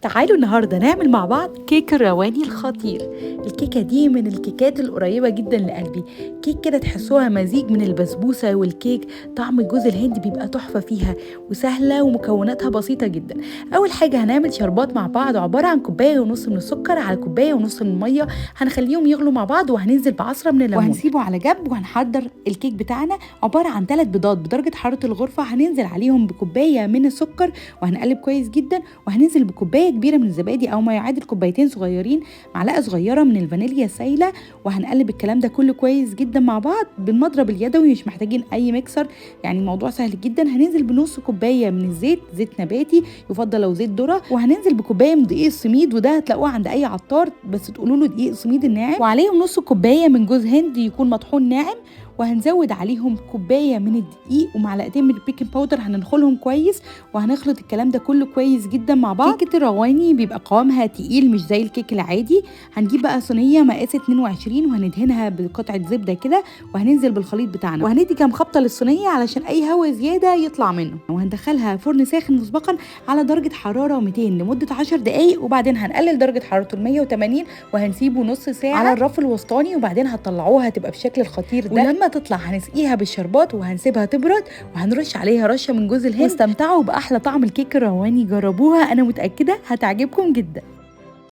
تعالوا النهاردة نعمل مع بعض كيك الرواني الخطير. الكيكة دي من الكيكات القريبة جدا لقلبي. كيك كده تحسوها مزيج من البسبوسة والكيك. طعم جوز الهند بيبقى تحفة فيها، وسهلة ومكوناتها بسيطة جدا. أول حاجة هنعمل شربات مع بعض عبارة عن كوباية ونص من السكر على كوباية ونص من المية. هنخليهم يغلوا مع بعض وهننزل بعصرة من الليمون وهنسيبه على جنب. وهنحضر الكيك بتاعنا عبارة عن 3 بيضات بدرجة حرارة الغرفة. هننزل عليهم بكوباية من السكر وهنقلب كويس جدا. وهننزل بكوباية كبيره من الزبادي او ما يعادل كوبايتين صغيرين، معلقه صغيره من الفانيليا السايله. وهنقلب الكلام ده كله كويس جدا مع بعض بالمضرب اليدوي، مش محتاجين اي ميكسر، يعني الموضوع سهل جدا. هننزل بنص كوبايه من الزيت، زيت نباتي يفضل لو زيت ذره. وهننزل بكوبايه من دقيق السميد، وده هتلاقوه عند اي عطار، بس تقولوا له دقيق السميد الناعم. وعليهم نص كوبايه من جوز هند يكون مطحون ناعم. وهنزود عليهم كوبايه من الدقيق ومعلقتين من البيكنج باودر. هننخلهم كويس وهنخلط الكلام ده كله كويس جدا مع بعض. كيكه الرواني بيبقى قوامها تقيل مش زي الكيك العادي. هنجيب بقى صينيه مقاس 22 وهندهنها بقطعه زبده كده، وهننزل بالخليط بتاعنا وهندي كام خبطه للصينيه علشان اي هواء زياده يطلع منه. وهندخلها فرن ساخن مسبقا على درجه حراره 200 لمده 10 دقائق. وبعدين هنقلل درجه حرارته ل 180 وهنسيبه نص ساعه على الرف الوسطاني. وبعدين هتطلعوها هتبقى بالشكل الخطير ده. ولما تطلع هنسقيها بالشربات وهنسيبها تبرد، وهنرش عليها رشه من جوز الهند. واستمتعوا باحلى طعم الكيك الرواني، جربوها انا متاكده هتعجبكم جدا.